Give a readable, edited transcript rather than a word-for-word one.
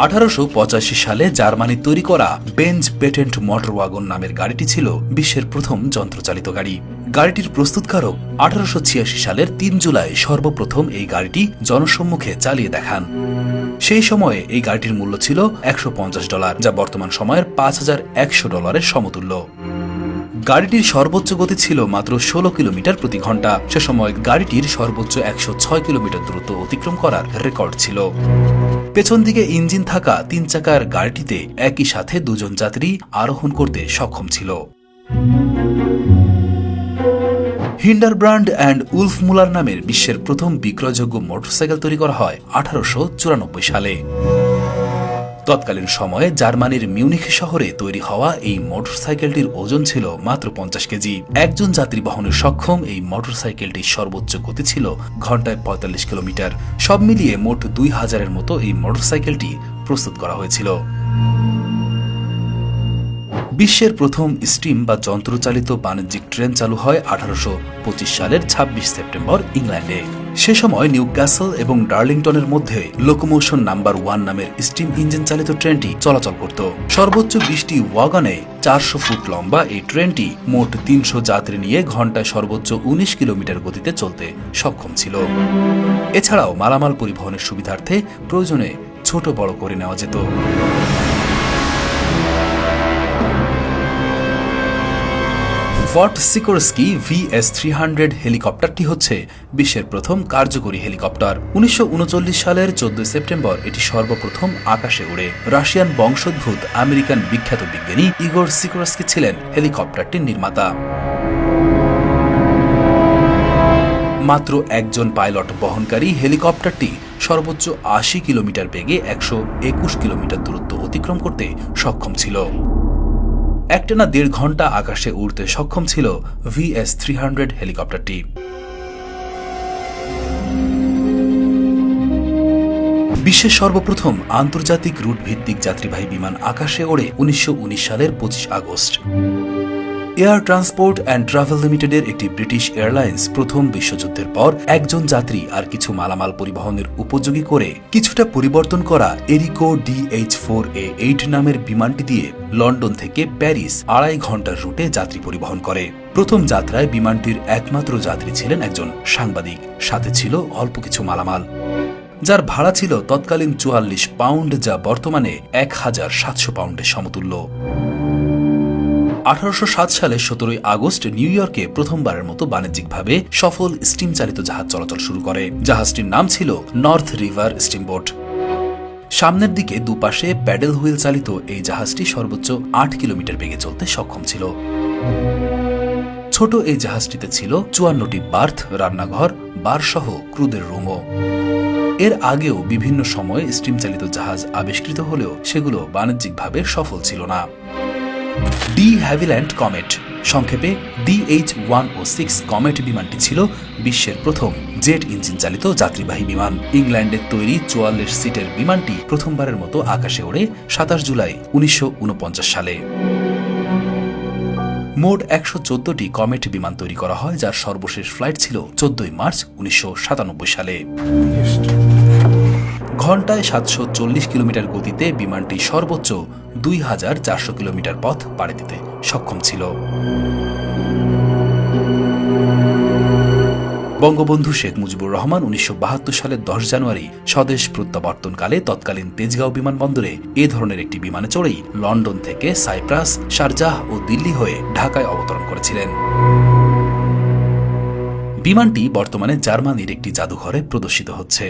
1885 সালে জার্মানি তৈরি করা বেঞ্জ পেটেন্ট মোটর ওয়াগন নামের গাড়িটি ছিল বিশ্বের প্রথম যন্ত্রচালিত গাড়ি। গাড়িটির প্রস্তুতকারক 1886 সালের 3 জুলাই সর্বপ্রথম এই গাড়িটি জনসম্মুখে চালিয়ে দেখান। সেই সময়ে এই গাড়িটির মূল্য ছিল $150, যা বর্তমান সময়ের $5100 সমতুল্য। গাড়িটির সর্বোচ্চ গতি ছিল মাত্র 16 কিলোমিটার প্রতি ঘন্টা। সে সময় গাড়িটির সর্বোচ্চ 106 কিলোমিটার দূরত্ব অতিক্রম করার রেকর্ড ছিল। পেছন দিকে ইঞ্জিন থাকা 3 চাকার গাড়িটিতে একই সাথে 2 জন যাত্রী আরোহণ করতে সক্ষম ছিল। হিন্ডারব্রান্ড অ্যান্ড উলফ মুলার নামের বিশ্বের প্রথম বিক্রয়যোগ্য মোটরসাইকেল তৈরি করা হয় 1894 সালে। তৎকালীন সময়ে জার্মানির মিউনিখ শহরে তৈরি হওয়া এই মোটরসাইকেলটির ওজন ছিল মাত্র 50 কেজি। একজন যাত্রী বহনের সক্ষম এই মোটরসাইকেলটির সর্বোচ্চ গতি ছিল ঘন্টায় 45 কিলোমিটার। সব মিলিয়ে মোট 2000-এর মতো এই মোটরসাইকেলটি প্রস্তুত করা হয়েছিল। বিশ্বের প্রথম স্টিম বা যন্ত্রচালিত বাণিজ্যিক ট্রেন চালু হয় 1825 সালের 26 সেপ্টেম্বর ইংল্যান্ডে। সে সময় নিউক্যাসল এবং ডার্লিংটনের মধ্যে লোকোমোশন নাম্বার 1 নামের স্টিম ইঞ্জিন চালিত ট্রেনটি চলাচল করত। সর্বোচ্চ 20টি ওয়াগনে 400 ফুট লম্বা এই ট্রেনটি মোট 300 যাত্রী নিয়ে ঘন্টায় সর্বোচ্চ 19 কিলোমিটার গতিতে চলতে সক্ষম ছিল। এছাড়াও মালামাল পরিবহনের সুবিধার্থে প্রয়োজনে ছোট বড় করে নেওয়া যেত। ফর্ট সিকোরস্কি VS-300 হেলিকপ্টারটি হচ্ছে বিশ্বের প্রথম কার্যকরী হেলিকপ্টার। 1939 সালের 14 সেপ্টেম্বর এটি সর্বপ্রথম আকাশে উড়ে। রাশিয়ান বংশোদ্ভূত আমেরিকান বিখ্যাত বিজ্ঞানী ইগোর সিকোরস্কি ছিলেন হেলিকপ্টারটির নির্মাতা। মাত্র একজন পাইলট বহনকারী হেলিকপ্টারটি সর্বোচ্চ 80 কিলোমিটার বেগে 121 কিলোমিটার দূরত্ব অতিক্রম করতে সক্ষম ছিল। একটানা 1.5 ঘন্টা আকাশে উড়তে সক্ষম ছিল VS-300 হেলিকপ্টারটি। বিশ্বের সর্বপ্রথম আন্তর্জাতিক রুট ভিত্তিক যাত্রীবাহী বিমান আকাশে ওড়ে 1919 সালের 25 August. Air transport and travel লিমিটেডের একটি ব্রিটিশ এয়ারলাইন্স প্রথম বিশ্বযুদ্ধের পর একজন যাত্রী আর কিছু মালামাল পরিবহনের উপযোগী করে কিছুটা পরিবর্তন করা এরিকো DH-4A-8 নামের বিমানটি দিয়ে লন্ডন থেকে প্যারিস 2.5 ঘন্টার রুটে যাত্রী পরিবহন করে। প্রথম যাত্রায় বিমানটির একমাত্র যাত্রী ছিলেন একজন সাংবাদিক, সাথে ছিল অল্প কিছু মালামাল, যার ভাড়া ছিল তৎকালীন 44 পাউন্ড, যা বর্তমানে 1700 পাউন্ডের সমতুল্য। 1807 সালের 17 আগস্ট নিউ ইয়র্কে প্রথমবারের মতো বাণিজ্যিকভাবে সফল স্টিম চালিত জাহাজ চলাচল শুরু করে। জাহাজটির নাম ছিল নর্থ রিভার স্টিমবোট। সামনের দিকে দুপাশে প্যাডেল হুইল চালিত এই জাহাজটি সর্বোচ্চ 8 কিলোমিটার বেগে চলতে সক্ষম ছিল। ছোট এই জাহাজটিতে ছিল 54টি বার্থ, রান্নাঘর, বার সহ ক্রুদের রুমও। এর আগেও বিভিন্ন সময়ে স্টিম চালিত জাহাজ আবিষ্কৃত হলেও সেগুলো বাণিজ্যিকভাবে সফল ছিল না। ডি হ্যাভিল্যান্ড কমেট, সংক্ষেপে DH-106 কমেট বিমানটি ছিল বিশ্বের প্রথম জেট ইঞ্জিন চালিত যাত্রীবাহী বিমান। ইংল্যান্ডের তৈরি 44 সিটের বিমানটি প্রথমবারের মতো আকাশে ওড়ে 27 জুলাই 1949 সালে। মোট 114টি কমেট বিমান তৈরি করা হয়, যার সর্বশেষ ফ্লাইট ছিল 14 মার্চ 1997 সালে। ঘন্টায় 740 কিলোমিটার গতিতে বিমানটি সর্বোচ্চ 2400 কিলোমিটার পথ পাড়ি দিতে সক্ষম ছিল। বঙ্গবন্ধু শেখ মুজিবুর রহমান 1972 সালের 10 জানুয়ারি স্বদেশ প্রত্যাবর্তনকালে তৎকালীন তেজগাঁও বিমানবন্দরে এ ধরনের একটি বিমানে চড়েই লন্ডন থেকে সাইপ্রাস, শারজাহ ও দিল্লি হয়ে ঢাকায় অবতরণ করেছিলেন। বিমানটি বর্তমানে জার্মানির একটি জাদুঘরে প্রদর্শিত হচ্ছে।